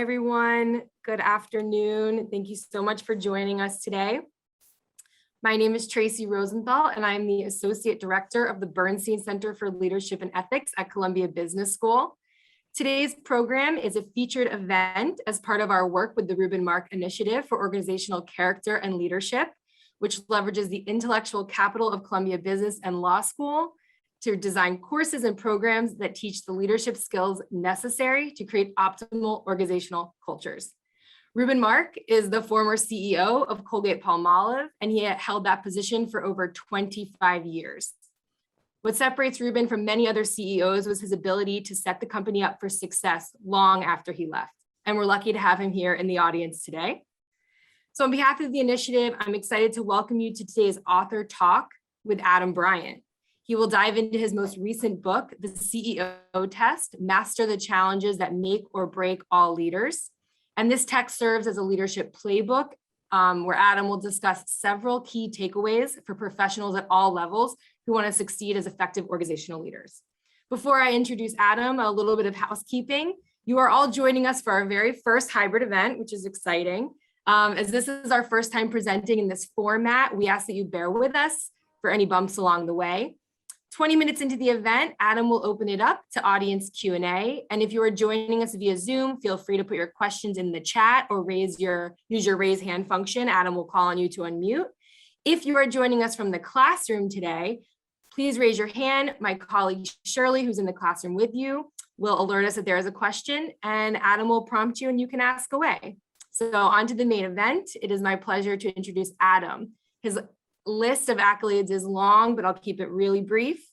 everyone. Good afternoon. Thank you so much for joining us today. My name is Tracy Rosenthal, and I'm the Associate Director of the Bernstein Center for Leadership and Ethics at Columbia Business School. Today's program is a featured event as part of our work with the Reuben Mark Initiative for Organizational Character and Leadership, which leverages the intellectual capital of Columbia Business and Law School to design courses and programs that teach the leadership skills necessary to create optimal organizational cultures. Reuben Mark is the former CEO of Colgate-Palmolive, and he held that position for over 25 years. What separates Reuben from many other CEOs was his ability to set the company up for success long after he left. And we're lucky to have him here in the audience today. So on behalf of the initiative, I'm excited to welcome you to today's author talk with Adam Bryant. He will dive into his most recent book, The CEO Test, Master the Challenges That Make or Break All Leaders. And this text serves as a leadership playbook where Adam will discuss several key takeaways for professionals at all levels who want to succeed as effective organizational leaders. Before I introduce Adam, a little bit of housekeeping. You are all joining us for our very first hybrid event, which is exciting. As this is our first time presenting in this format, we ask that you bear with us for any bumps along the way. 20 minutes into the event, Adam will open it up to audience Q&A. And if you are joining us via Zoom, feel free to put your questions in the chat or use your raise hand function. Adam will call on you to unmute. If you are joining us from the classroom today, please raise your hand. My colleague Shirley, who's in the classroom with you, will alert us that there is a question, and Adam will prompt you and you can ask away. So on to the main event. It is my pleasure to introduce Adam. His list of accolades is long, but I'll keep it really brief.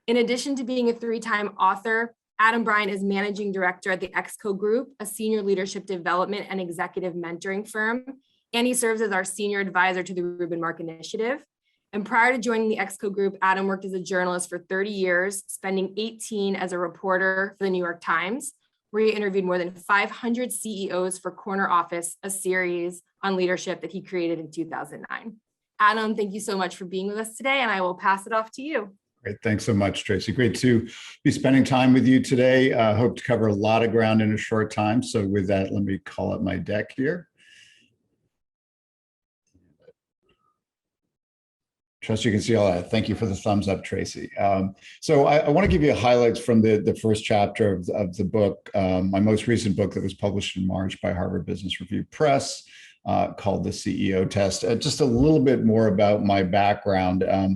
In addition to being a 3-time author, Adam Bryant is managing director at the ExCo Group, a senior leadership development and executive mentoring firm. And he serves as our senior advisor to the Reuben Mark Initiative. And prior to joining the ExCo Group, Adam worked as a journalist for 30 years, spending 18 as a reporter for the New York Times, where he interviewed more than 500 CEOs for Corner Office, a series on leadership that he created in 2009. Adam, thank you so much for being with us today, and I will pass it off to you. Great. Thanks so much, Tracy. Great to be spending time with you today. Hope to cover a lot of ground in a short time. So with that, let me call up my deck here. Trust you can see all that. Thank you for the thumbs up, Tracy. So I want to give you highlights from the first chapter of the book, my most recent book that was published in March by Harvard Business Review Press. Called The CEO Test. Just a little bit more about my background. I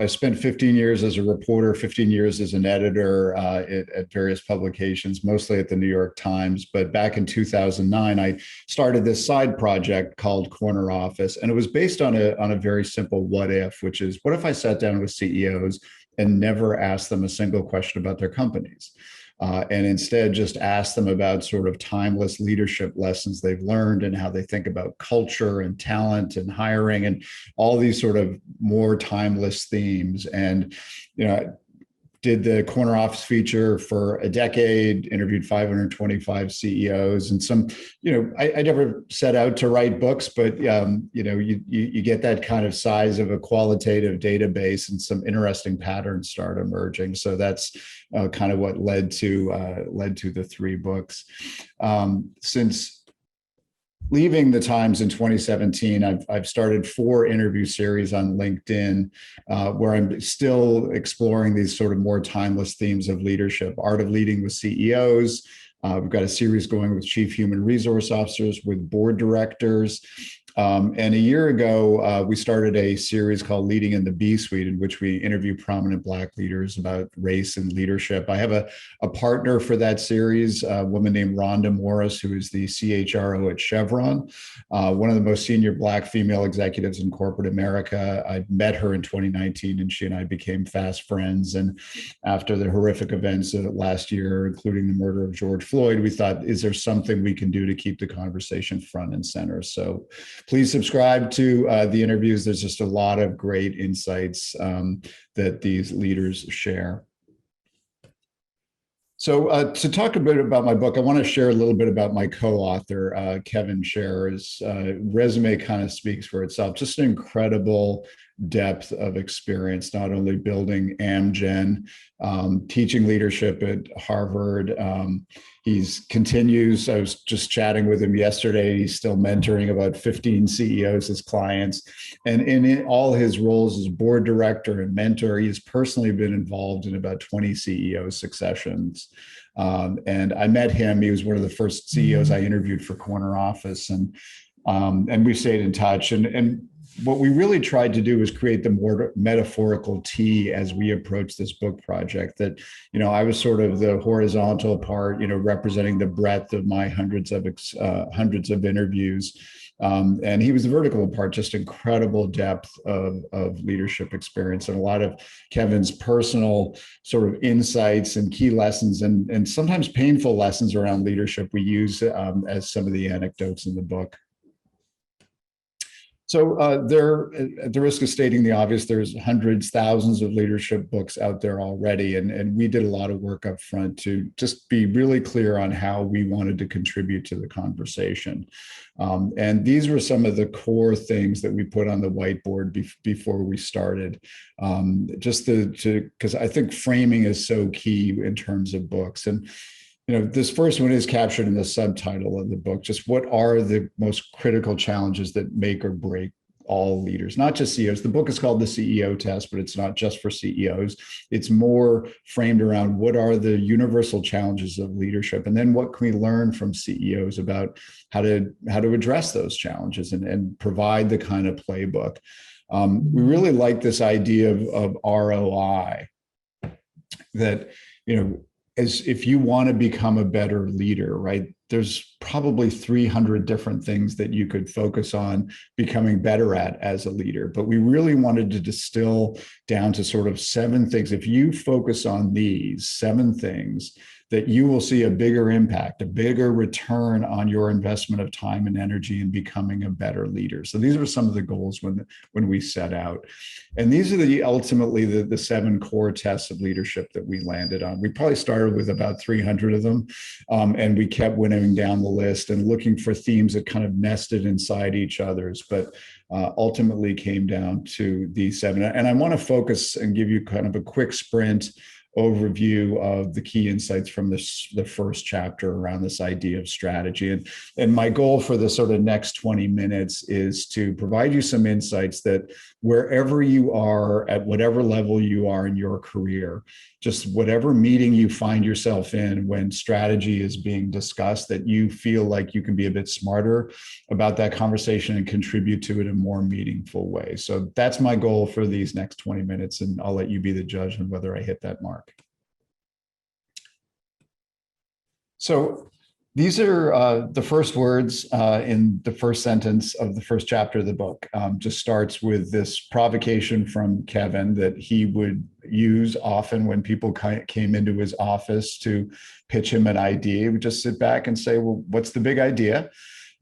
spent 15 years as a reporter, 15 years as an editor at various publications, mostly at the New York Times. But back in 2009, I started this side project called Corner Office, and it was based on a very simple what if, which is, what if I sat down with CEOs and never asked them a single question about their companies? And instead just ask them about sort of timeless leadership lessons they've learned and how they think about culture and talent and hiring and all these sort of more timeless themes. And, did the Corner Office feature for a decade, interviewed 525 CEOs, and some, I never set out to write books, but you get that kind of size of a qualitative database, and some interesting patterns start emerging. So that's kind of what led to the 3 books. Since leaving the Times in 2017, I've started 4 interview series on LinkedIn where I'm still exploring these sort of more timeless themes of leadership, art of leading with CEOs. We've got a series going with chief human resource officers, with board directors. And a year ago, we started a series called Leading in the B-Suite, in which we interview prominent Black leaders about race and leadership. I have a partner for that series, a woman named Rhonda Morris, who is the CHRO at Chevron, one of the most senior Black female executives in corporate America. I met her in 2019, and she and I became fast friends. And after the horrific events of last year, including the murder of George Floyd, we thought, is there something we can do to keep the conversation front and center? So please subscribe to the interviews. There's just a lot of great insights that these leaders share. So to talk a bit about my book, I want to share a little bit about my co-author, Kevin Scherer's resume kind of speaks for itself. Just an incredible depth of experience, not only building Amgen, teaching leadership at Harvard. He's continues. I was just chatting with him yesterday. He's still mentoring about 15 CEOs as clients. And in all his roles as board director and mentor, he has personally been involved in about 20 CEO successions. And I met him. He was one of the first CEOs I interviewed for Corner Office. And we stayed in touch. And what we really tried to do was create the more metaphorical T as we approached this book project. That, I was sort of the horizontal part, representing the breadth of my hundreds of interviews. And he was the vertical part, just incredible depth of leadership experience and a lot of Kevin's personal sort of insights and key lessons and sometimes painful lessons around leadership we use as some of the anecdotes in the book. So there, at the risk of stating the obvious, there's hundreds, thousands of leadership books out there already. And we did a lot of work up front to just be really clear on how we wanted to contribute to the conversation. And these were some of the core things that we put on the whiteboard before we started, just because I think framing is so key in terms of books. And this first one is captured in the subtitle of the book. Just what are the most critical challenges that make or break all leaders, not just CEOs. The book is called The CEO Test, but it's not just for CEOs. It's more framed around what are the universal challenges of leadership, and then what can we learn from CEOs about how to address those challenges and provide the kind of playbook. We really like this idea of ROI, that as if you want to become a better leader, right? There's probably 300 different things that you could focus on becoming better at as a leader. But we really wanted to distill down to sort of 7 things. If you focus on these 7 things, that you will see a bigger impact, a bigger return on your investment of time and energy in becoming a better leader. So these are some of the goals when we set out. And these are ultimately the 7 core tests of leadership that we landed on. We probably started with about 300 of them, and we kept winnowing down the list and looking for themes that kind of nested inside each other's, but ultimately came down to these 7. And I want to focus and give you kind of a quick sprint overview of the key insights from the first chapter around this idea of strategy. And my goal for the sort of next 20 minutes is to provide you some insights that wherever you are, at whatever level you are in your career, just whatever meeting you find yourself in when strategy is being discussed, that you feel like you can be a bit smarter about that conversation and contribute to it in a more meaningful way. So that's my goal for these next 20 minutes, and I'll let you be the judge on whether I hit that mark. So these are the first words in the first sentence of the first chapter of the book. Just starts with this provocation from Kevin that he would use often when people came into his office to pitch him an idea. He would just sit back and say, well, what's the big idea?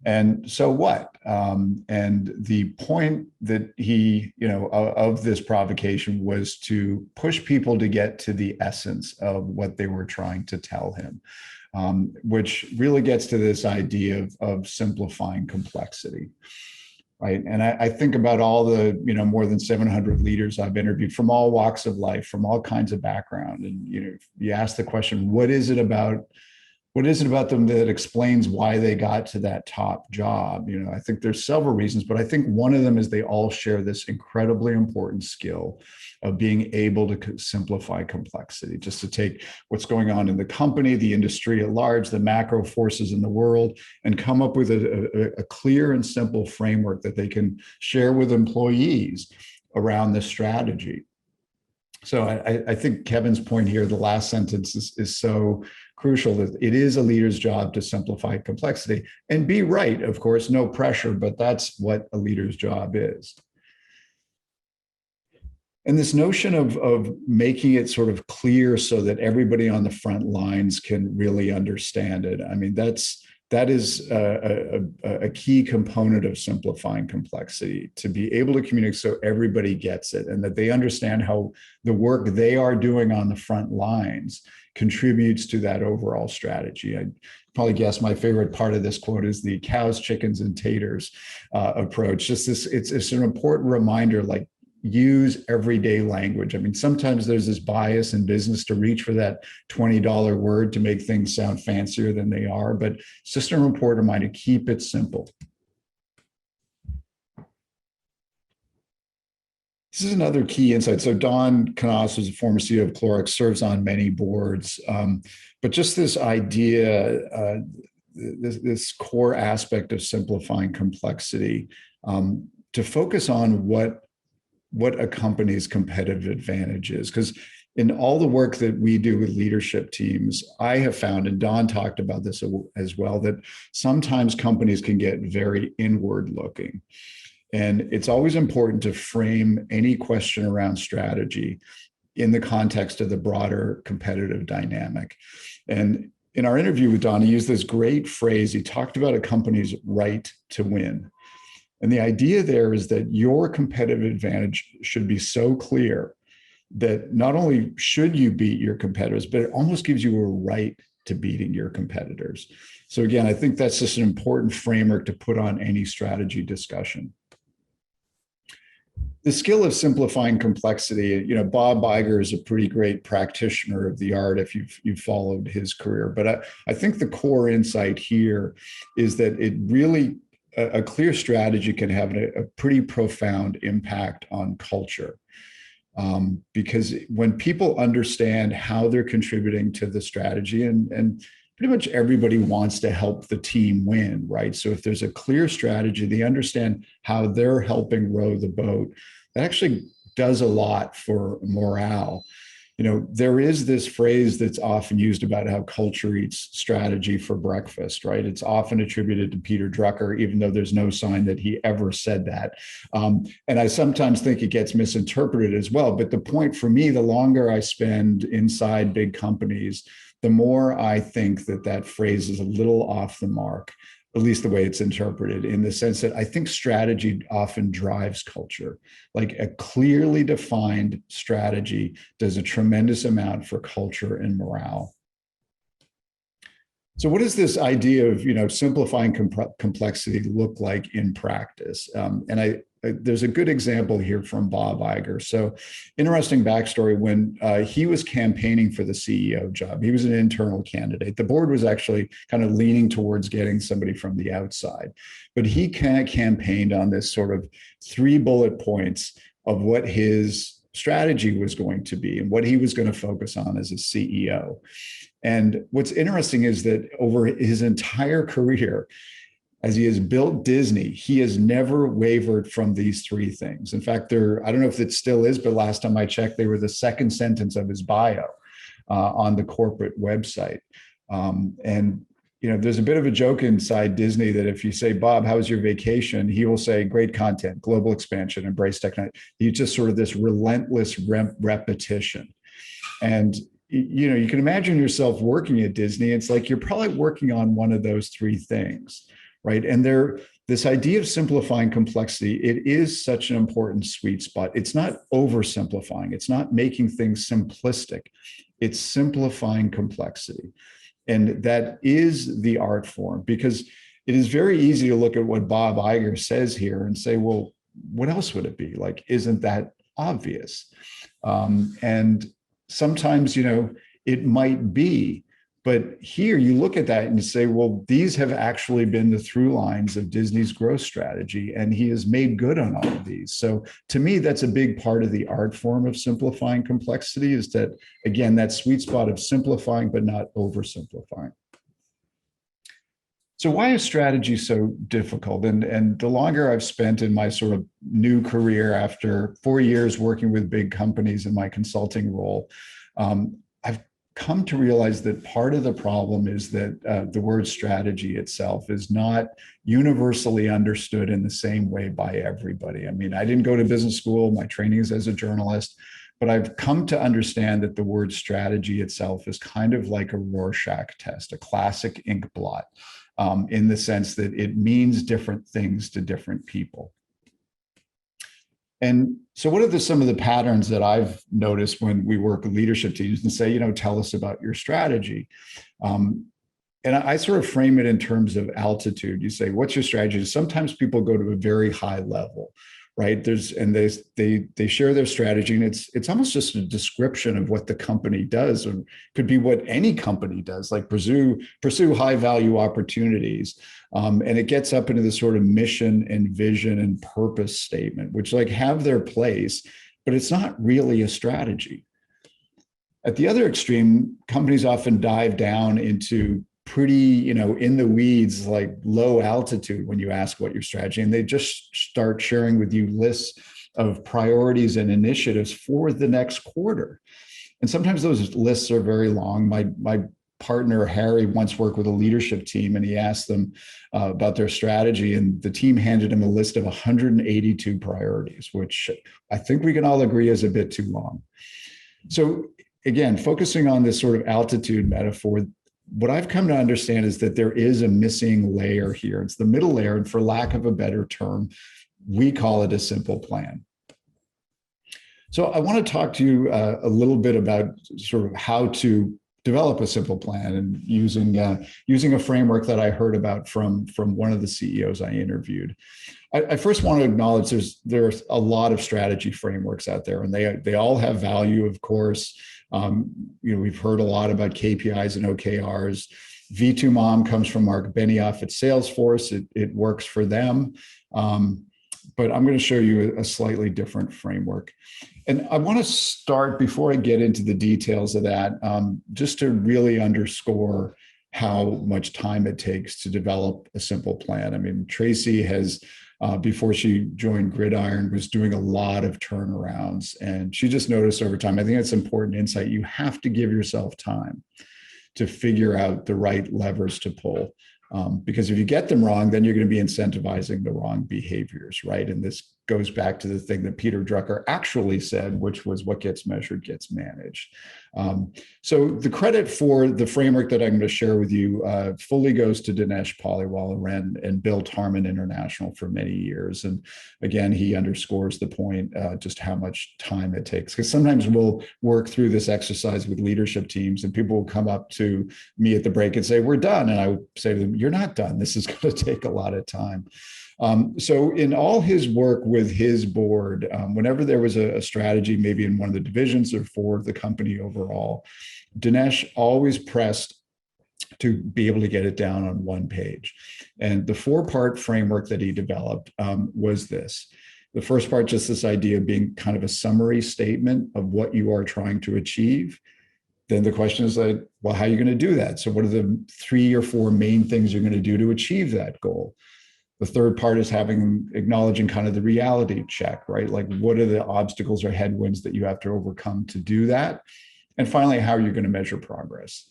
And so what? And the point that he, of this provocation was to push people to get to the essence of what they were trying to tell him. Which really gets to this idea of simplifying complexity, right? And I think about all the, more than 700 leaders I've interviewed from all walks of life, from all kinds of background. And, you ask the question, what is it about them that explains why they got to that top job? I think there's several reasons, but I think one of them is they all share this incredibly important skill of being able to simplify complexity, just to take what's going on in the company, the industry at large, the macro forces in the world, and come up with a clear and simple framework that they can share with employees around the strategy. So I think Kevin's point here, the last sentence is so crucial, that it is a leader's job to simplify complexity and be right, of course, no pressure, but that's what a leader's job is. And this notion of making it sort of clear so that everybody on the front lines can really understand it. I mean, that is a key component of simplifying complexity, to be able to communicate so everybody gets it and that they understand how the work they are doing on the front lines contributes to that overall strategy. I'd probably guess my favorite part of this quote is the cows, chickens, and taters approach. Just this, it's an important reminder, like, use everyday language. I mean, sometimes there's this bias in business to reach for that $20 word to make things sound fancier than they are, but it's just an important reminder to keep it simple. This is another key insight. So Don Knaus was a former CEO of Clorox, serves on many boards, but just this idea, this core aspect of simplifying complexity, to focus on what a company's competitive advantage is. Because in all the work that we do with leadership teams, I have found, and Don talked about this as well, that sometimes companies can get very inward looking. And it's always important to frame any question around strategy in the context of the broader competitive dynamic. And in our interview with Don, he used this great phrase. He talked about a company's right to win. And the idea there is that your competitive advantage should be so clear that not only should you beat your competitors, but it almost gives you a right to beating your competitors. So again, I think that's just an important framework to put on any strategy discussion. The skill of simplifying complexity, Bob Iger is a pretty great practitioner of the art if you've followed his career. But I think the core insight here is that it really, a clear strategy can have a pretty profound impact on culture. Because when people understand how they're contributing to the strategy, and pretty much everybody wants to help the team win, right? So if there's a clear strategy, they understand how they're helping row the boat. That actually does a lot for morale. There is this phrase that's often used about how culture eats strategy for breakfast, right? It's often attributed to Peter Drucker, even though there's no sign that he ever said that. And I sometimes think it gets misinterpreted as well. But the point for me, the longer I spend inside big companies, the more I think that phrase is a little off the mark, at least the way it's interpreted, in the sense that I think strategy often drives culture. Like a clearly defined strategy does a tremendous amount for culture and morale. So what does this idea of simplifying complexity look like in practice? And there's a good example here from Bob Iger. So interesting backstory, when he was campaigning for the CEO job, he was an internal candidate. The board was actually kind of leaning towards getting somebody from the outside, but he kind of campaigned on this sort of 3 bullet points of what his strategy was going to be and what he was going to focus on as a CEO. And what's interesting is that over his entire career, as he has built Disney, he has never wavered from these 3 things. In fact, I don't know if it still is, but last time I checked, they were the second sentence of his bio on the corporate website. And there's a bit of a joke inside Disney that if you say, Bob, how was your vacation? He will say, great content, global expansion, embrace technology. He's just sort of this relentless repetition. And you can imagine yourself working at Disney. It's like you're probably working on one of those 3 things. Right. And this idea of simplifying complexity, it is such an important sweet spot. It's not oversimplifying. It's not making things simplistic. It's simplifying complexity. And that is the art form, because it is very easy to look at what Bob Iger says here and say, well, what else would it be? Like, isn't that obvious? And sometimes, it might be. But here you look at that and you say, well, these have actually been the through lines of Disney's growth strategy, and he has made good on all of these. So to me, that's a big part of the art form of simplifying complexity, is that, again, that sweet spot of simplifying, but not oversimplifying. So why is strategy so difficult? And the longer I've spent in my sort of new career after 4 years working with big companies in my consulting role, I've come to realize that part of the problem is that the word strategy itself is not universally understood in the same way by everybody. I mean, I didn't go to business school. My training is as a journalist, but I've come to understand that the word strategy itself is kind of like a Rorschach test, a classic ink blot, in the sense that it means different things to different people. And so what are some of the patterns that I've noticed when we work with leadership teams and say, tell us about your strategy? And I sort of frame it in terms of altitude. You say, what's your strategy? Sometimes people go to a very high level, right? They share their strategy, and it's almost just a description of what the company does, or could be what any company does, like pursue high value opportunities. And it gets up into this sort of mission and vision and purpose statement, which like have their place, but it's not really a strategy. At the other extreme, companies often dive down into pretty, in the weeds, like low altitude when you ask what your strategy, and they just start sharing with you lists of priorities and initiatives for the next quarter. And sometimes those lists are very long. My partner, Harry, once worked with a leadership team, and he asked them about their strategy, and the team handed him a list of 182 priorities, which I think we can all agree is a bit too long. So again, focusing on this sort of altitude metaphor, what I've come to understand is that there is a missing layer here. It's the middle layer, and for lack of a better term, we call it a simple plan. So I want to talk to you a little bit about sort of how to develop a simple plan, and using a framework that I heard about from one of the CEOs I interviewed. I first want to acknowledge there's a lot of strategy frameworks out there, and they all have value, of course. We've heard a lot about KPIs and OKRs. V2MOM comes from Mark Benioff at Salesforce. It works for them. But I'm going to show you a slightly different framework. And I want to start, before I get into the details of that, just to really underscore how much time it takes to develop a simple plan. I mean, Tracy has, before she joined Gridiron, was doing a lot of turnarounds. And she just noticed over time, I think that's important insight. You have to give yourself time to figure out the right levers to pull. Because if you get them wrong, then you're going to be incentivizing the wrong behaviors, right? And this goes back to the thing that Peter Drucker actually said, which was what gets measured gets managed. So the credit for the framework that I'm going to share with you fully goes to Dinesh Paliwal, who ran and built Harman International for many years. And again, he underscores the point just how much time it takes. Because sometimes we'll work through this exercise with leadership teams, and people will come up to me at the break and say, "We're done." And I would say to them, "You're not done. This is going to take a lot of time." So in all his work with his board, whenever there was a strategy, maybe in one of the divisions or for the company overall, Dinesh always pressed to be able to get it down on one page. And the 4-part framework that he developed was this. The first part, just this idea of being kind of a summary statement of what you are trying to achieve. Then the question is like, well, how are you going to do that? So what are the 3 or 4 main things you're going to do to achieve that goal? The third part is acknowledging kind of the reality check, right? Like, what are the obstacles or headwinds that you have to overcome to do that? And finally, how are you going to measure progress?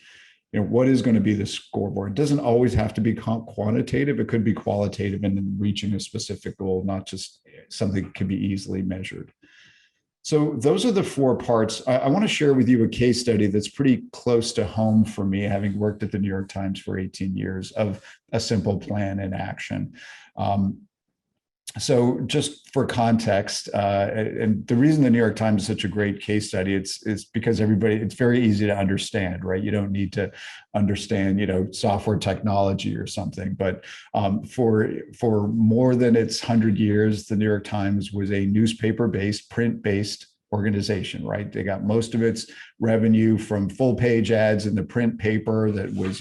What is going to be the scoreboard? It doesn't always have to be quantitative. It could be qualitative in reaching a specific goal, not just something that can be easily measured. So those are the 4 parts. I want to share with you a case study that's pretty close to home for me, having worked at the New York Times for 18 years, of a simple plan in action. So just for context, and the reason the New York Times is such a great case study, it's because it's very easy to understand, right? You don't need to understand, software technology or something. But for more than its 100 years, the New York Times was a newspaper-based, print-based organization, right? They got most of its revenue from full page ads in the print paper that was,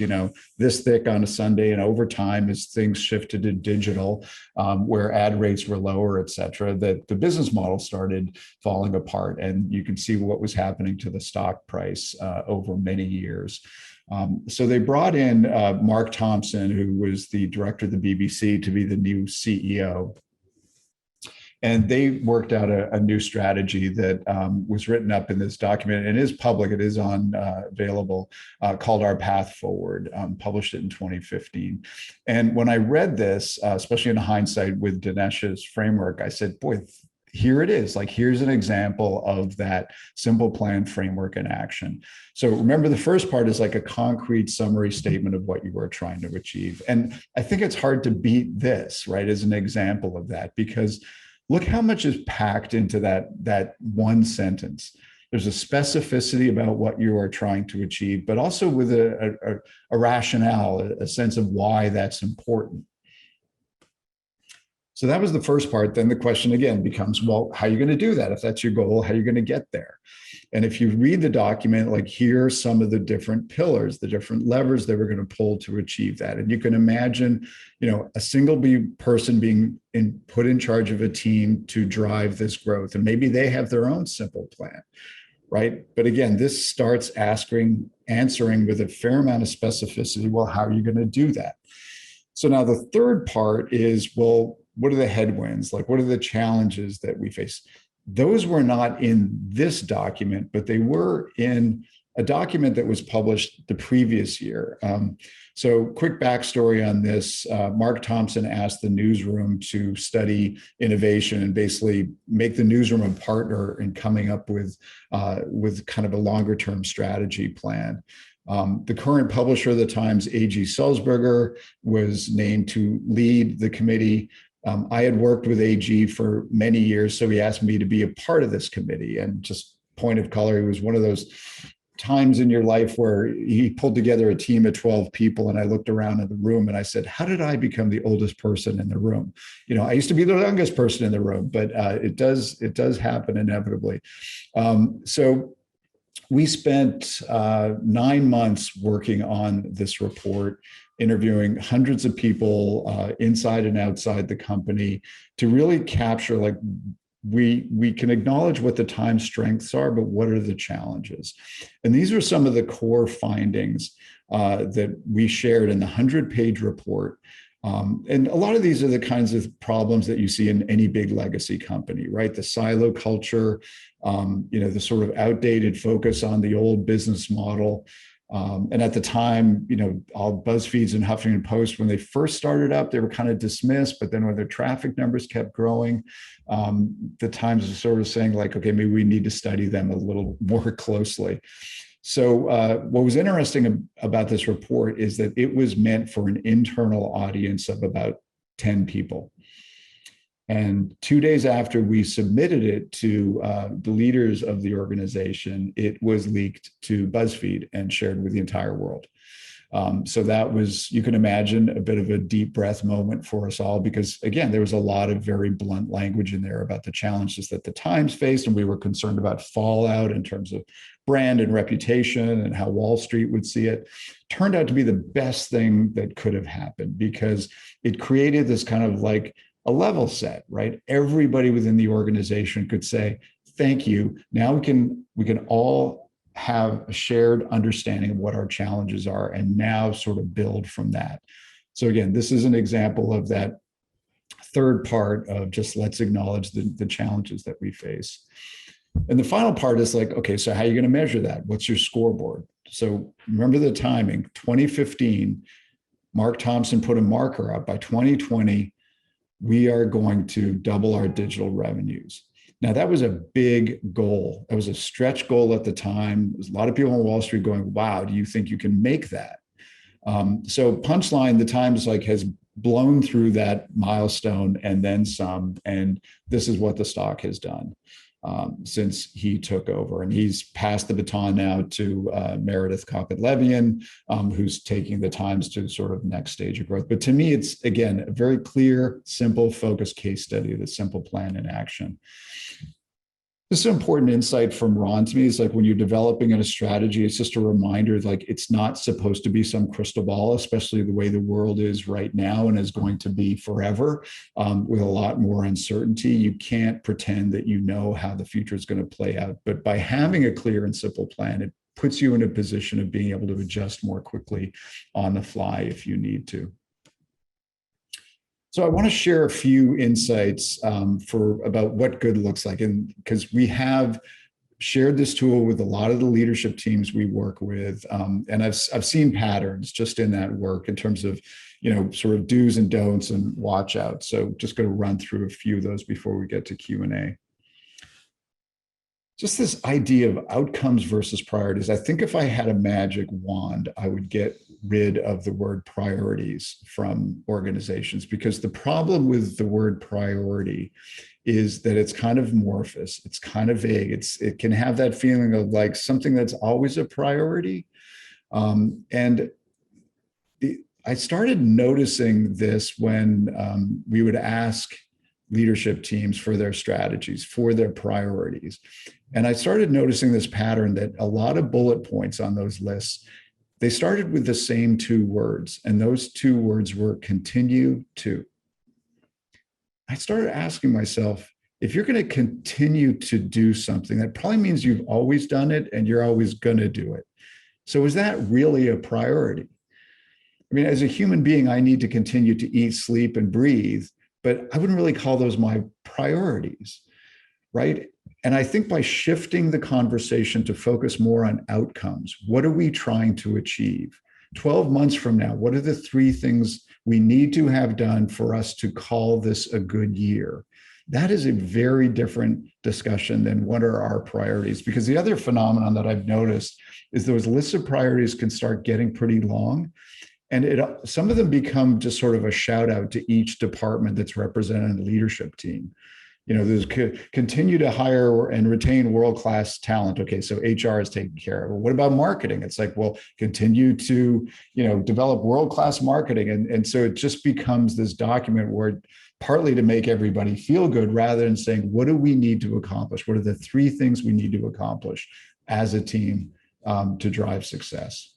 this thick on a Sunday. And over time, as things shifted to digital, where ad rates were lower, et cetera, that the business model started falling apart. And you can see what was happening to the stock price over many years. So they brought in Mark Thompson, who was the director of the BBC, to be the new CEO. And they worked out a new strategy that was written up in this document, and is public. It is available, called Our Path Forward, published it in 2015. And when I read this, especially in hindsight with Dinesh's framework, I said, boy, here it is. Like, here's an example of that simple plan framework in action. So remember, the first part is like a concrete summary statement of what you are trying to achieve. And I think it's hard to beat this, right, as an example of that, because look how much is packed into that one sentence. There's a specificity about what you are trying to achieve, but also with a rationale, a sense of why that's important. So that was the first part. Then the question again becomes, well, how are you going to do that? If that's your goal, how are you going to get there? And if you read the document, like here are some of the different pillars, the different levers that we're going to pull to achieve that. And you can imagine, a single person being put in charge of a team to drive this growth. And maybe they have their own simple plan, right? But again, this starts answering with a fair amount of specificity. Well, how are you going to do that? So now the third part is, well, what are the headwinds? Like, what are the challenges that we face? Those were not in this document, but they were in a document that was published the previous year. So quick backstory on this, Mark Thompson asked the newsroom to study innovation and basically make the newsroom a partner in coming up with kind of a longer term strategy plan. The current publisher of the Times, A.G. Sulzberger, was named to lead the committee. I had worked with AG for many years, so he asked me to be a part of this committee. And just point of color, he was one of those times in your life where he pulled together a team of 12 people, and I looked around in the room and I said, how did I become the oldest person in the room? I used to be the youngest person in the room, but it does happen inevitably. So we spent 9 months working on this report, interviewing hundreds of people inside and outside the company to really capture, like, we can acknowledge what the Times strengths are, but what are the challenges? And these are some of the core findings that we shared in the 100-page report. And a lot of these are the kinds of problems that you see in any big legacy company, right? The silo culture, the sort of outdated focus on the old business model. And at the time, all BuzzFeeds and Huffington Post, when they first started up, they were kind of dismissed. But then when their traffic numbers kept growing, the Times was sort of saying, like, okay, maybe we need to study them a little more closely. So what was interesting about this report is that it was meant for an internal audience of about 10 people. And 2 days after we submitted it to the leaders of the organization, it was leaked to BuzzFeed and shared with the entire world. So that was, you can imagine, a bit of a deep breath moment for us all, because again, there was a lot of very blunt language in there about the challenges that the Times faced, and we were concerned about fallout in terms of brand and reputation and how Wall Street would see it. Turned out to be the best thing that could have happened, because it created this kind of like a level set, right? Everybody within the organization could say, thank you. Now we can all have a shared understanding of what our challenges are, and now sort of build from that. So again, this is an example of that third part of just let's acknowledge the challenges that we face. And the final part is like, okay, so how are you going to measure that? What's your scoreboard? So remember the timing, 2015, Mark Thompson put a marker up. By 2020, we are going to double our digital revenues. Now, that was a big goal. That was a stretch goal at the time. There's a lot of people on Wall Street going, wow, do you think you can make that? So punchline, the Times has blown through that milestone and then some, and this is what the stock has done since he took over. And he's passed the baton now to Meredith Kopit-Levien, who's taking the Times to sort of next stage of growth. But to me, it's, again, a very clear, simple, focused case study of the simple plan in action. This is an important insight from Ron to me. It's like when you're developing a strategy, it's just a reminder, like it's not supposed to be some crystal ball, especially the way the world is right now and is going to be forever with a lot more uncertainty. You can't pretend that you know how the future is going to play out. But by having a clear and simple plan, it puts you in a position of being able to adjust more quickly on the fly if you need to. So I want to share a few insights about what good looks like, and because we have shared this tool with a lot of the leadership teams we work with, and I've seen patterns just in that work in terms of sort of do's and don'ts and watch out. So just going to run through a few of those before we get to Q&A. Just this idea of outcomes versus priorities. I think if I had a magic wand, I would get rid of the word priorities from organizations, because the problem with the word priority is that it's kind of amorphous. It's kind of vague. It can have that feeling of like something that's always a priority. I started noticing this when we would ask leadership teams for their strategies, for their priorities. And I started noticing this pattern that a lot of bullet points on those lists, they started with the same two words, and those two words were continue to. I started asking myself, if you're going to continue to do something, that probably means you've always done it and you're always going to do it. So is that really a priority? I mean, as a human being, I need to continue to eat, sleep, and breathe, but I wouldn't really call those my priorities, right? And I think by shifting the conversation to focus more on outcomes, what are we trying to achieve? 12 months from now, what are the three things we need to have done for us to call this a good year? That is a very different discussion than what are our priorities. Because the other phenomenon that I've noticed is those lists of priorities can start getting pretty long. And some of them become just sort of a shout out to each department that's represented in the leadership team. You know, there's continue to hire and retain world-class talent. Okay, so HR is taken care of. Well, what about marketing? It's like, well, continue to, develop world-class marketing. And so it just becomes this document where partly to make everybody feel good rather than saying, what do we need to accomplish? What are the three things we need to accomplish as a team to drive success?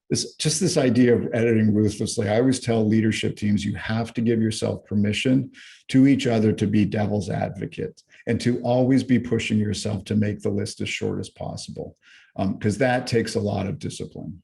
This idea of editing ruthlessly. I always tell leadership teams, you have to give yourself permission to each other to be devil's advocate and to always be pushing yourself to make the list as short as possible, because that takes a lot of discipline.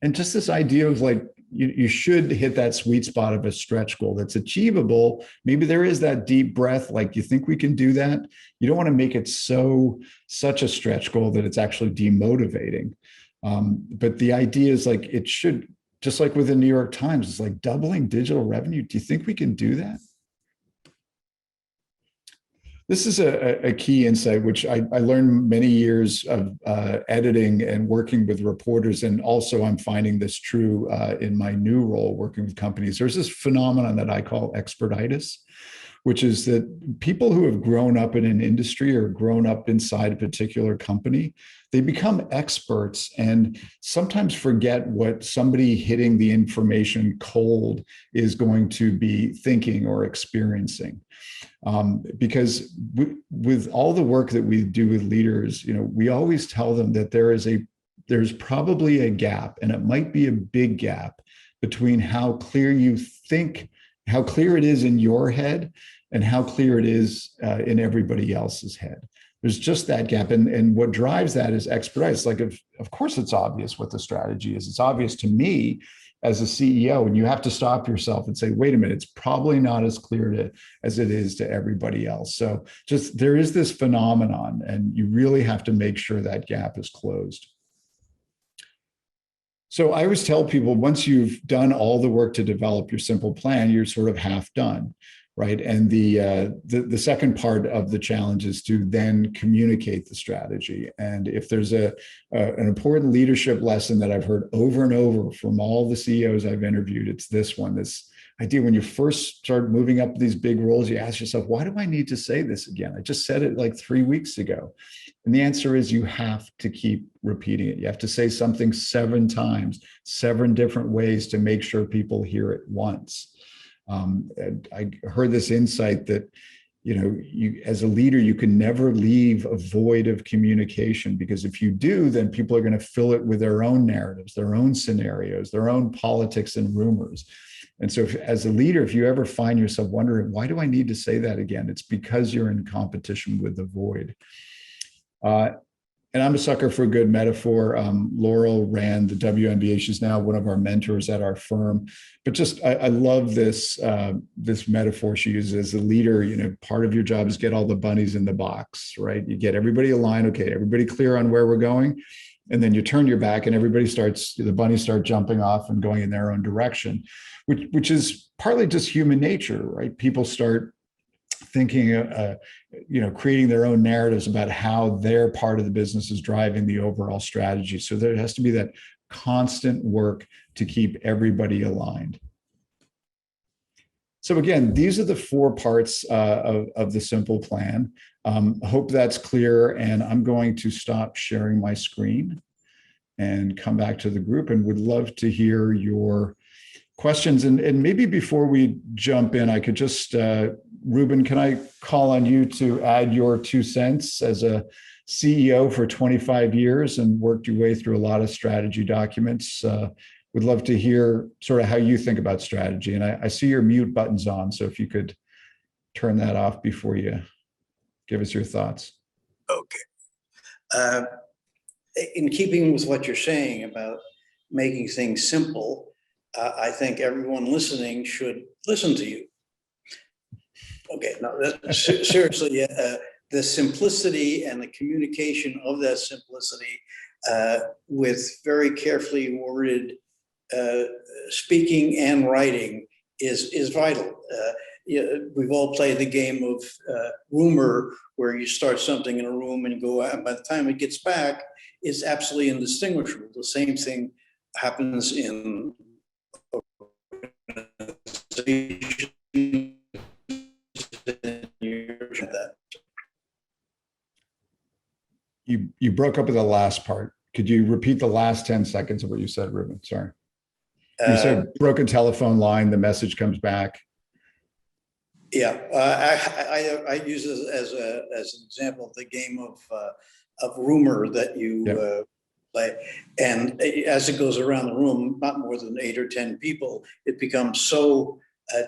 And just this idea of like, you should hit that sweet spot of a stretch goal that's achievable. Maybe there is that deep breath, like you think we can do that. You don't want to make it such a stretch goal that it's actually demotivating. But the idea is like, it should, just like with the New York Times, it's like doubling digital revenue. Do you think we can do that? This is a key insight, which I learned many years of editing and working with reporters. And also I'm finding this true in my new role working with companies. There's this phenomenon that I call expertitis, which is that people who have grown up in an industry or grown up inside a particular company, they become experts and sometimes forget what somebody hitting the information cold is going to be thinking or experiencing. Because with all the work that we do with leaders, we always tell them that there's probably a gap, and it might be a big gap between how clear it is in your head and how clear it is in everybody else's head. There's just that gap. And what drives that is expertise. Like, of course, it's obvious what the strategy is. It's obvious to me as a CEO, and you have to stop yourself and say, wait a minute, it's probably not as clear as it is to everybody else. So just there is this phenomenon, and you really have to make sure that gap is closed. So I always tell people, once you've done all the work to develop your simple plan, you're sort of half done, right? And the second part of the challenge is to then communicate the strategy. And if there's an important leadership lesson that I've heard over and over from all the CEOs I've interviewed, it's this one, this idea when you first start moving up these big roles, you ask yourself, why do I need to say this again? I just said it like 3 weeks ago. And the answer is you have to keep repeating it. You have to say something 7 times, 7 different ways to make sure people hear it once. I heard this insight that, you as a leader, you can never leave a void of communication, because if you do, then people are going to fill it with their own narratives, their own scenarios, their own politics and rumors. And so as a leader, if you ever find yourself wondering, why do I need to say that again? It's because you're in competition with the void. And I'm a sucker for a good metaphor. Laurel ran the WNBA. She's now one of our mentors at our firm. But just, I love this metaphor she uses. As a leader, part of your job is get all the bunnies in the box, right? You get everybody aligned. Okay, everybody clear on where we're going. And then you turn your back and the bunnies start jumping off and going in their own direction, which is partly just human nature, right? People start thinking, creating their own narratives about how their part of the business is driving the overall strategy. So there has to be that constant work to keep everybody aligned. So again, these are the 4 parts of the simple plan. Hope that's clear. And I'm going to stop sharing my screen and come back to the group, and would love to hear your questions. And maybe before we jump in, I could just, Reuben, can I call on you to add your 2 cents as a CEO for 25 years and worked your way through a lot of strategy documents? Would love to hear sort of how you think about strategy. And I see your mute button's on, so if you could turn that off before you give us your thoughts. Okay. In keeping with what you're saying about making things simple, I think everyone listening should listen to you. Okay, no, seriously, the simplicity and the communication of that simplicity with very carefully worded speaking and writing is vital. We've all played the game of rumor, where you start something in a room and go out, and by the time it gets back, it's absolutely indistinguishable. The same thing happens in You broke up with the last part. Could you repeat the last 10 seconds of what you said, Reuben? Sorry. You said broken telephone line, the message comes back. Yeah, I use this as an example of the game of rumor that you play, and as it goes around the room, not more than 8 or 10 people, it becomes so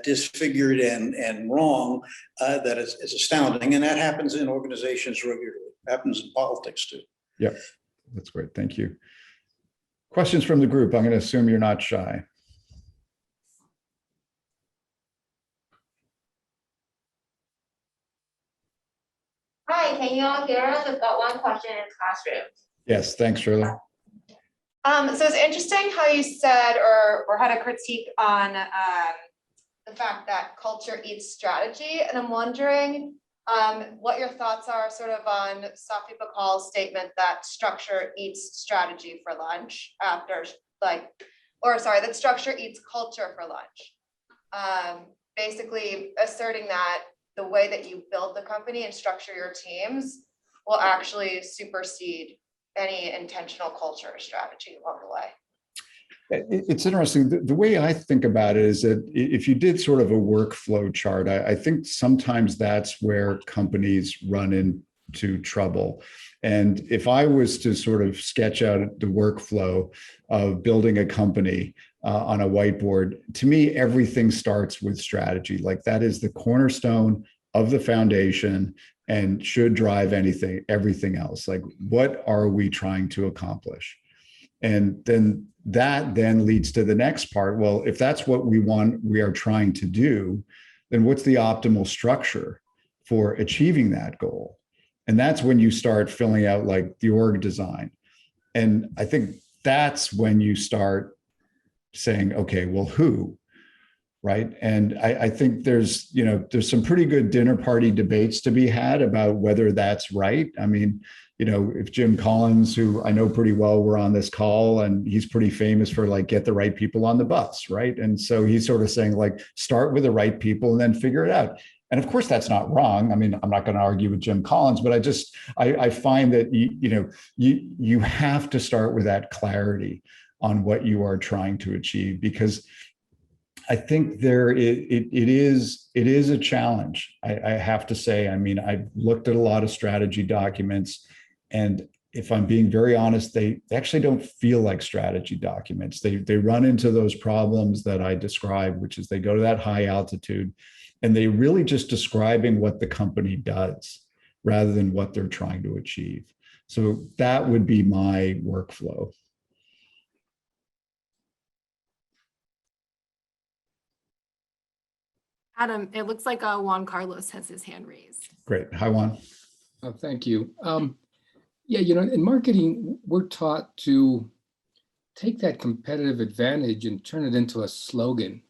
disfigured and wrong that it's astounding, and that happens in organizations regularly. It happens in politics too. Yep, that's great. Thank you. Questions from the group. I'm going to assume you're not shy. Hi, can you all hear us? I've got one question in the classroom. Yes, thanks, Shirley. So it's interesting how you said or had a critique on the fact that culture eats strategy, and I'm wondering what your thoughts are sort of on Safi Bakal's statement that structure eats strategy for lunch that structure eats culture for lunch. Basically asserting that the way that you build the company and structure your teams will actually supersede any intentional culture or strategy along the way. It's interesting. The way I think about it is that if you did sort of a workflow chart, I think sometimes that's where companies run into trouble. And if I was to sort of sketch out the workflow of building a company on a whiteboard, to me, everything starts with strategy. Like that is the cornerstone of the foundation and should drive everything else. Like, what are we trying to accomplish? And then that leads to the next part. Well, if that's what we are trying to do, then what's the optimal structure for achieving that goal? And that's when you start filling out like the org design. And I think that's when you start saying, okay, well, who, right? And I think there's some pretty good dinner party debates to be had about whether that's right. I mean, if Jim Collins, who I know pretty well, were on this call, and he's pretty famous for like, get the right people on the bus, right? And so he's sort of saying like, start with the right people and then figure it out. And of course, that's not wrong. I mean, I'm not going to argue with Jim Collins, but I find that you have to start with that clarity on what you are trying to achieve, because I think it is a challenge. I have to say. I mean, I've looked at a lot of strategy documents, and if I'm being very honest, they actually don't feel like strategy documents. They run into those problems that I described, which is they go to that high altitude, and they really just describing what the company does rather than what they're trying to achieve. So that would be my workflow. Adam, it looks like Juan Carlos has his hand raised. Great. Hi, Juan. Oh, thank you. Yeah, in marketing, we're taught to take that competitive advantage and turn it into a slogan.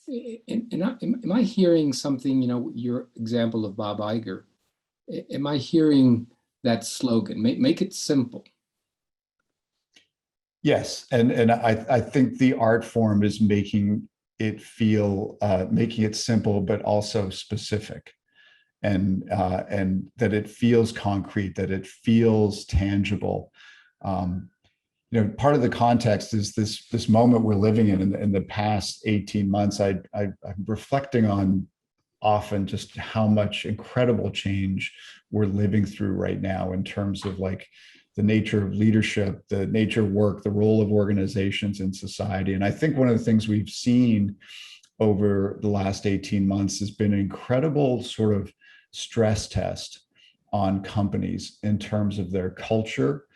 Am I hearing something, your example of Bob Iger, am I hearing that slogan? Make it simple. Yes, and I think the art form is making it simple, but also specific, and that it feels concrete, that it feels tangible. part of the context is this moment we're living in the past 18 months. I'm reflecting on often just how much incredible change we're living through right now in terms of like the nature of leadership, the nature of work, the role of organizations in society. And I think one of the things we've seen over the last 18 months has been an incredible sort of stress test on companies in terms of their culture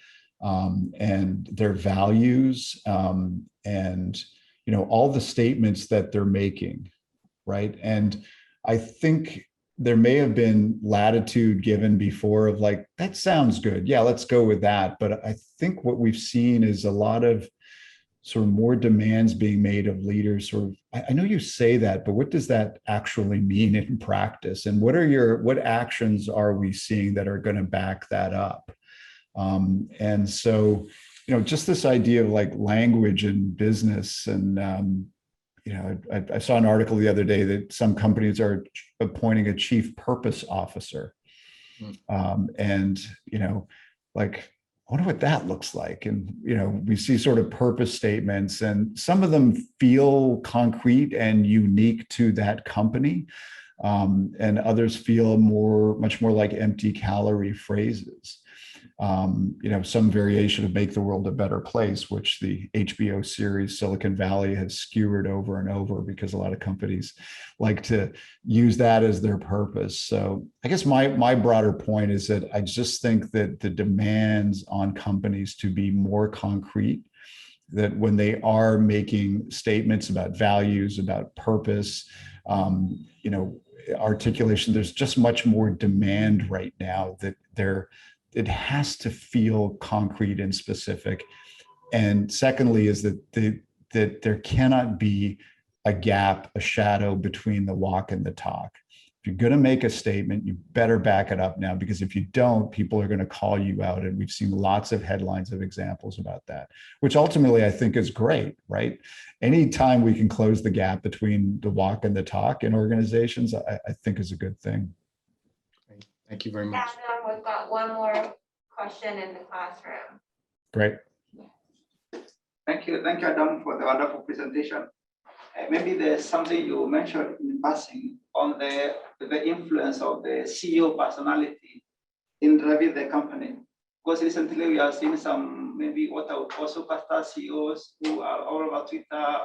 and their values and all the statements that they're making, right? And I think there may have been latitude given before of like, that sounds good. Yeah, let's go with that. But I think what we've seen is a lot of sort of more demands being made of leaders. Sort of, I know you say that, but what does that actually mean in practice? And what actions are we seeing that are going to back that up? And so, just this idea of like language and business and, I saw an article the other day that some companies are appointing a chief purpose officer. And, like, I wonder what that looks like. And, we see sort of purpose statements and some of them feel concrete and unique to that company. And others feel much more like empty calorie phrases. Some variation of make the world a better place, which the HBO series Silicon Valley has skewered over and over because a lot of companies like to use that as their purpose. So I guess my broader point is that I just think that the demands on companies to be more concrete, that when they are making statements about values, about purpose, articulation, there's just much more demand right now that it has to feel concrete and specific. And secondly, is that there cannot be a gap, a shadow between the walk and the talk. If you're going to make a statement, you better back it up now, because if you don't, people are going to call you out. And we've seen lots of headlines of examples about that, which ultimately I think is great, right? Anytime we can close the gap between the walk and the talk in organizations, I think is a good thing. Thank you very much. Adam, we've got one more question in the classroom. Great. Thank you, Adam, for the wonderful presentation. Maybe there's something you mentioned in passing on the influence of the CEO personality in driving the company. Because recently we have seen some maybe what I would call superstar CEOs who are all over Twitter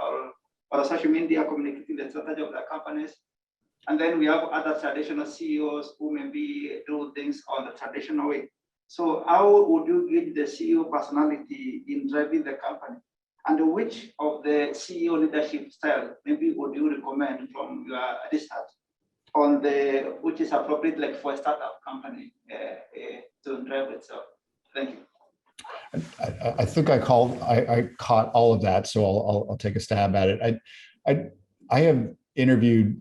or social media communicating the strategy of their companies. And then we have other traditional CEOs who maybe do things on the traditional way. So how would you gauge the CEO personality in driving the company? And which of the CEO leadership style maybe would you recommend from your research on which is appropriate like for a startup company to drive itself? Thank you. I think I caught all of that, so I'll take a stab at it. I have interviewed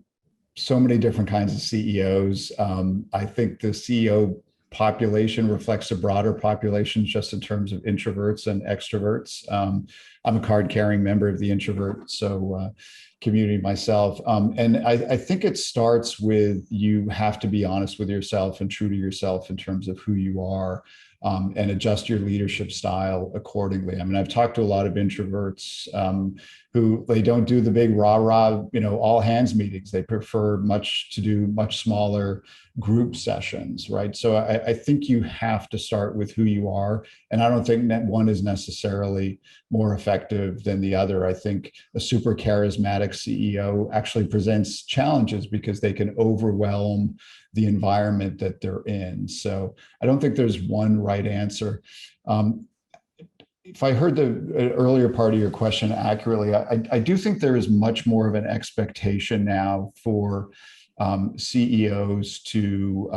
so many different kinds of CEOs. I think the CEO population reflects a broader population just in terms of introverts and extroverts. I'm a card-carrying member of the introvert community myself. And I think it starts with you have to be honest with yourself and true to yourself in terms of who you are. And adjust your leadership style accordingly. I mean, I've talked to a lot of introverts who they don't do the big rah-rah, all hands meetings. They prefer to do much smaller group sessions, right? So I think you have to start with who you are. And I don't think that one is necessarily more effective than the other. I think a super charismatic CEO actually presents challenges because they can overwhelm the environment that they're in. So I don't think there's one right answer. If I heard the earlier part of your question accurately, I do think there is much more of an expectation now for CEOs to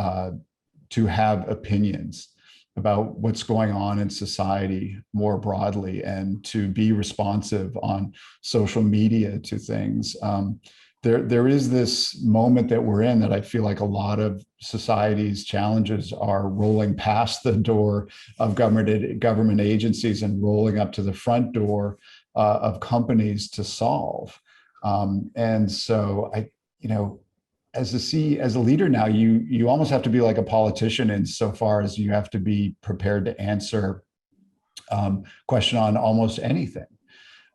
have opinions about what's going on in society more broadly and to be responsive on social media to things. There is this moment that we're in that I feel like a lot of society's challenges are rolling past the door of government agencies and rolling up to the front door of companies to solve. And so as a leader now, you almost have to be like a politician insofar as you have to be prepared to answer question on almost anything.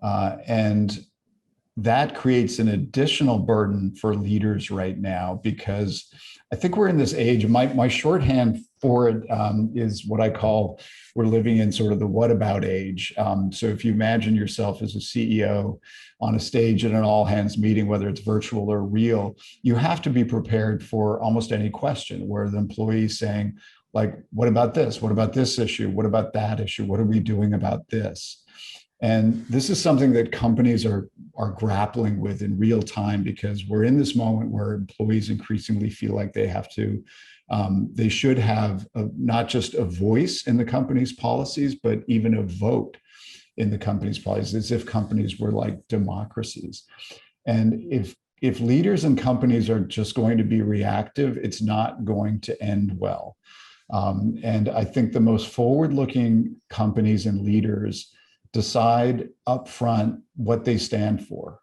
And that creates an additional burden for leaders right now, because I think we're in this age. My shorthand for it is what I call, we're living in sort of the what about age. So if you imagine yourself as a CEO on a stage in an all hands meeting, whether it's virtual or real, you have to be prepared for almost any question where the employee is saying, like, what about this? What about this issue? What about that issue? What are we doing about this? And this is something that companies are grappling with in real time, because we're in this moment where employees increasingly feel like they have to, they should have not just a voice in the company's policies, but even a vote in the company's policies, as if companies were like democracies. And if leaders and companies are just going to be reactive, it's not going to end well. And I think the most forward-looking companies and leaders decide upfront what they stand for.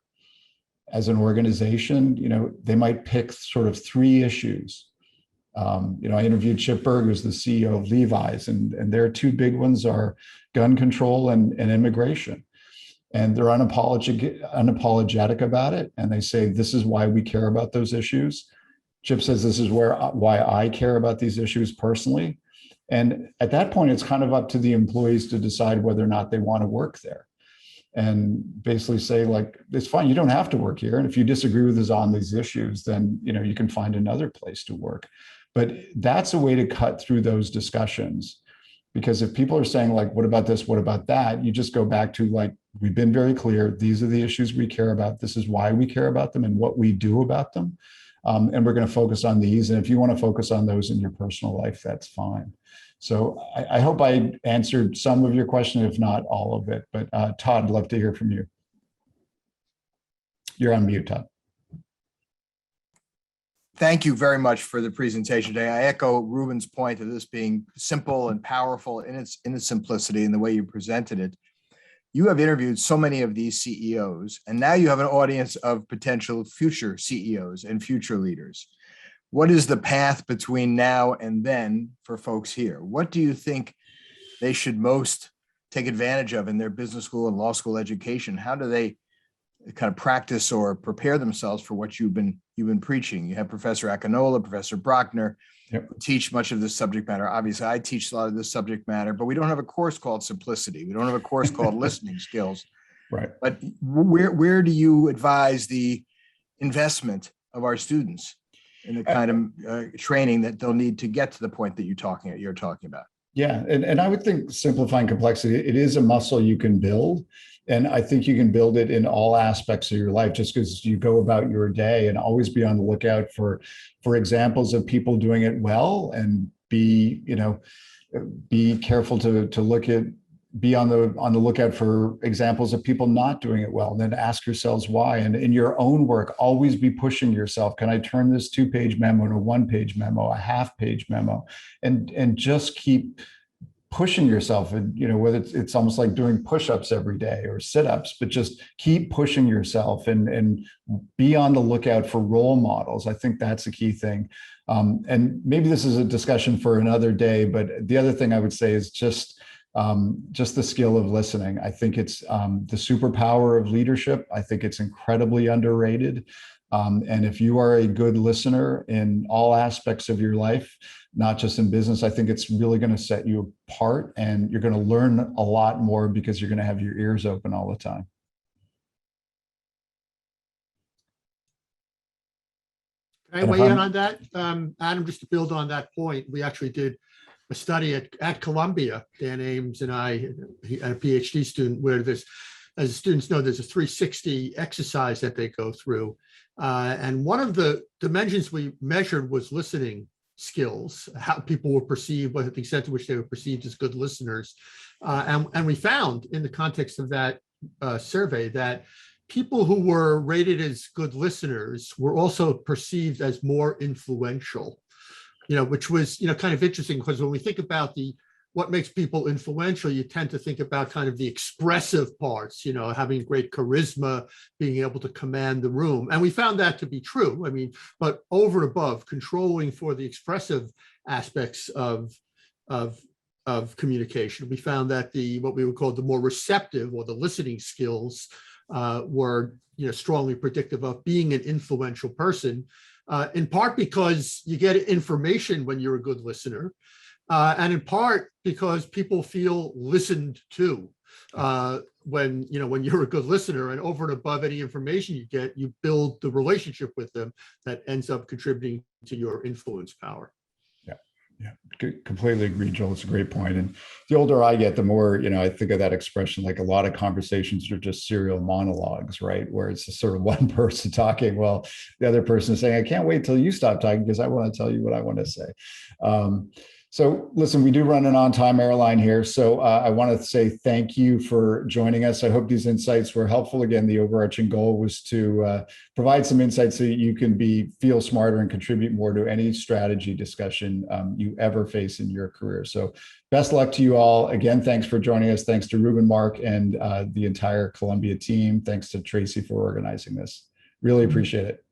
As an organization, they might pick sort of 3 issues. I interviewed Chip Berg, who's the CEO of Levi's, and their 2 big ones are gun control and immigration. And they're unapologetic about it. And they say, this is why we care about those issues. Chip says, this is why I care about these issues personally. And at that point, it's kind of up to the employees to decide whether or not they want to work there, and basically say, like, it's fine, you don't have to work here. And if you disagree with us on these issues, then you can find another place to work. But that's a way to cut through those discussions. Because if people are saying, like, what about this? What about that? You just go back to, like, we've been very clear. These are the issues we care about. This is why we care about them and what we do about them. And we're going to focus on these. And if you want to focus on those in your personal life, that's fine. So I hope I answered some of your question, if not all of it. But Todd, I'd love to hear from you. You're on mute, Todd. Thank you very much for the presentation today. I echo Reuben's point of this being simple and powerful in its simplicity and the way you presented it. You have interviewed so many of these CEOs, and now you have an audience of potential future CEOs and future leaders. What is the path between now and then for folks here? What do you think they should most take advantage of in their business school and law school education? How do they kind of practice or prepare themselves for what you've been preaching? You have Professor Akinola, Professor Brockner, who teach much of this subject matter. Obviously, I teach a lot of this subject matter, but we don't have a course called Simplicity. We don't have a course called Listening Skills. Right. But where do you advise the investment of our students in the kind of training that they'll need to get to the point that you're talking about? Yeah, and I would think simplifying complexity, it is a muscle you can build. And I think you can build it in all aspects of your life, just because you go about your day, and always be on the lookout for examples of people doing it well, and be careful to be on the lookout for examples of people not doing it well, and then ask yourselves why. And in your own work, always be pushing yourself. Can I turn this 2-page memo into a 1-page memo, a half-page memo, and just keep pushing yourself. And whether it's almost like doing push-ups every day or sit-ups, but just keep pushing yourself and be on the lookout for role models. I think that's a key thing. And maybe this is a discussion for another day, but the other thing I would say is just the skill of listening. I think it's the superpower of leadership. I think it's incredibly underrated. And if you are a good listener in all aspects of your life, not just in business, I think it's really going to set you apart, and you're going to learn a lot more because you're going to have your ears open all the time. Can I weigh in on that? Adam, just to build on that point, we actually did a study at Columbia, Dan Ames and I, a PhD student, where there's, as students know, there's a 360 exercise that they go through. And one of the dimensions we measured was listening skills, how people were perceived, what the extent to which they were perceived as good listeners. And we found in the context of that survey that people who were rated as good listeners were also perceived as more influential, which was, kind of interesting, because when we think about what makes people influential, you tend to think about kind of the expressive parts, having great charisma, being able to command the room. And we found that to be true. I mean, but over and above, controlling for the expressive aspects of of communication. We found that what we would call the more receptive or the listening skills were strongly predictive of being an influential person, in part because you get information when you're a good listener, and in part because people feel listened to. When you're a good listener, and over and above any information you get, you build the relationship with them that ends up contributing to your influence power. Yeah, completely agree, Joel. It's a great point. And the older I get, the more, I think of that expression, like a lot of conversations are just serial monologues, right? Where it's just sort of one person talking while the other person is saying, I can't wait till you stop talking because I want to tell you what I want to say. So listen, we do run an on-time airline here. So I want to say thank you for joining us. I hope these insights were helpful. Again, the overarching goal was to provide some insights so that you can feel smarter and contribute more to any strategy discussion you ever face in your career. So best luck to you all. Again, thanks for joining us. Thanks to Reuben Mark and the entire Columbia team. Thanks to Tracy for organizing this. Really appreciate it.